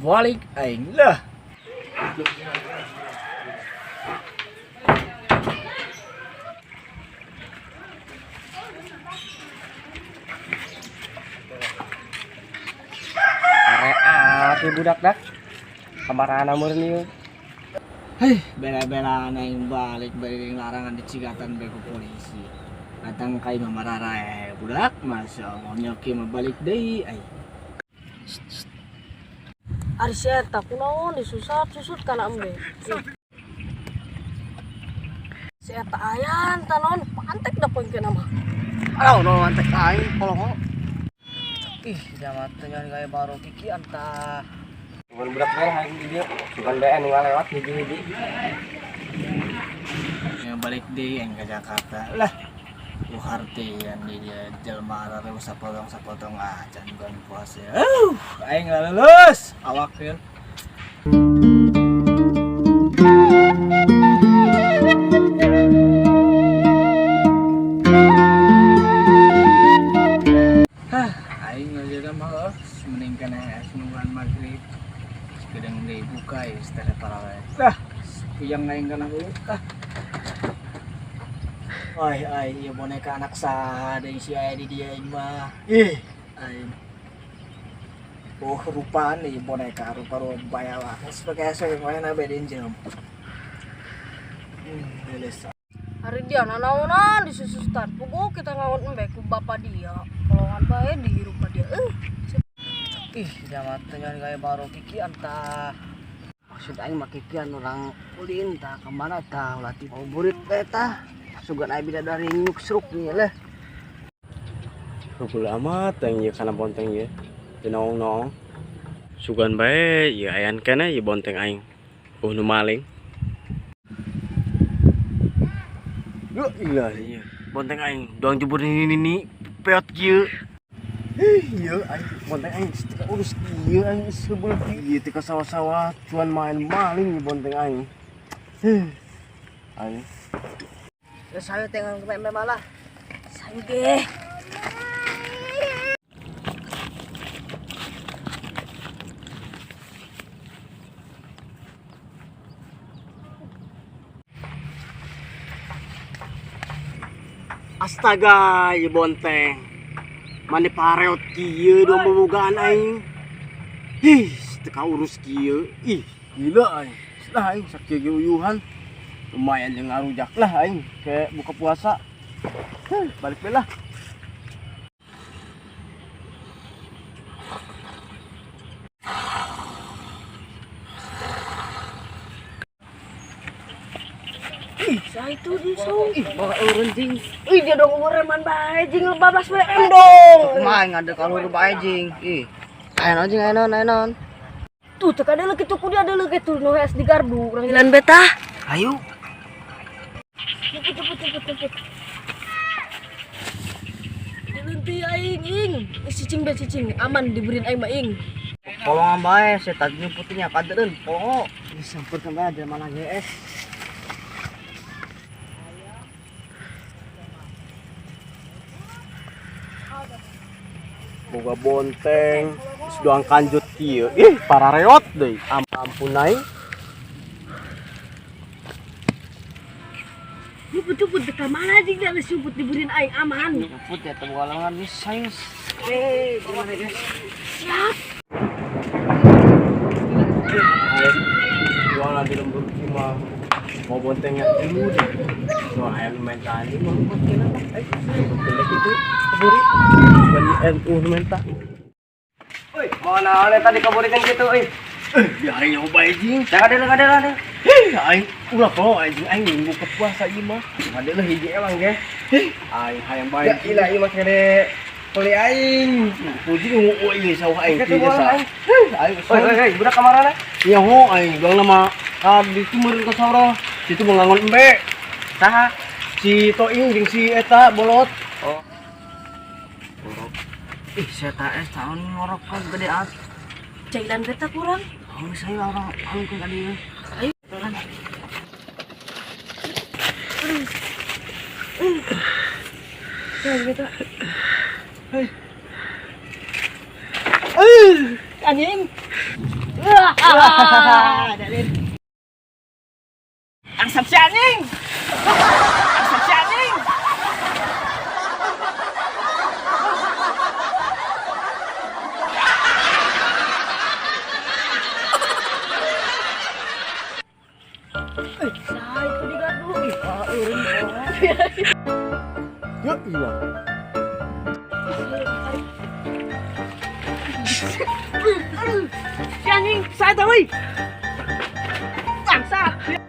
balik aing lah. Are budak dak. Kamarana murni. Hei, bela-bela aing balik balik larangan dicigatan beko polisi. Datang kai mamarara budak, masya Allah nyoki balik deui ai. Ari eta kunaon disusut kana embe. Si eta ayan tanon pantek da poin kana mah. Aduh, no antek aing kolong. Ih, jamat tanya gaya baru kiki anta. Bukan budak merah aing di dieu. Bukan BN nggak lewat hiji-hiji. Yang balik deui aing ka Jakarta. Lah, uhartian di dia jelma arare sapotong acan bulan puasa. Aing lulus awak teh. Aing ngajaga mah mending kana sembuhan maghrib. Gedeng deui buka ya setelah parawe. Lah, puyang aing kana heuh. Ai, ya boneka anak saha deui si aya di dia mah. Ih, ai. Oh, rupaan nih boneka rupa-rupa bayawa. Sebagai asal main bedain jam. Beles. Hari dia nanaonan disusutan pugu kita ngawon embe ku bapa dia. Kolongan bae di rumah dia. Ih, jamat tanya gaya baru kiki anta. Maksud aing mah kikian orang ulin tah kemana tah latih mau burit teh tah. Sugan aing bidadari nyuk seruk nih leh. Rukul amat yang ya kana bonteng ya. Dinaong-naong. Sugan bae ya ayan kana ya bonteng aing. Nu maling. Yo ilah ya. Bonteng aing doang jebur ini peot kieu. Iya aing bonteng aing tika urus kieu aing sebel kieu tika sawah-sawah cuan main maling ya bonteng aing. Aing Ya saya tengah kemana malah. Sayu ge. Astaga, ya bonteng. Mane pareot kieu do bobogaan aing. Ih, teka urus kieu. Ih, gila aing. Lah aing sakieu uyuhan. Lumayan yang ngarujak lah aing kayak buka puasa. Balik belah. Saya itu di so. Ih, bawa urun jing. Ih dia dong ureman bae jing 15 WM dong. Main ada kalau bae jing. Ih. Ayo jing ayo. Tuh cek ada lagi tuh dia ada lagi tuh no es di gardu urang jalan beta. Ayo. Cepet. Nanti aing ing. Cicing aman diberiin aing mah ing. Polong bae saya tadi nyumputinya kadeun polong. Disampur sampai ada mana GS. Boga bonteng, sudah kanjut kieu. Ih, parareot deui. Ampun aing. Cepet dekat mana aja dia disebut diberiin aing aman. Nyumput ya teu galangan bisa. Gimana guys? Siap. Jualan di lembur cuma mau bontengnya dulu deh. Soal ayam menta ini mau kena lah. Bontengnya itu keburi. Cuman NU menta. Oi, mau naon tadi kaburikan gitu euy. Biarin nyoba anjing. Ada. Hei, aing ulah kok anjing aing buka puasa ieu mah. Ada lah hiji emang ge. Aing hayang Ya bae. ilah ieu mah kene peli aing. Puji nu ieu sawah aing Kita kieu bola, sa. aing. Aing Oi, budak kamarana. nya ho aing bilang nama di timur ke soro. Situ mengangon embe. Saha? Si Toing jeung si eta bolot. Oh. Ih, saya tak tahun ngorok kan gede at. Cailan beta kurang. Oh, saya orang anu kan tadi. Ayo. Kan. Beta. Anjing. Angsat si anjing. Angsat si anjing. Nah, itu digaduh. Ya iya. Si anjing, saya tahu. Bangsat.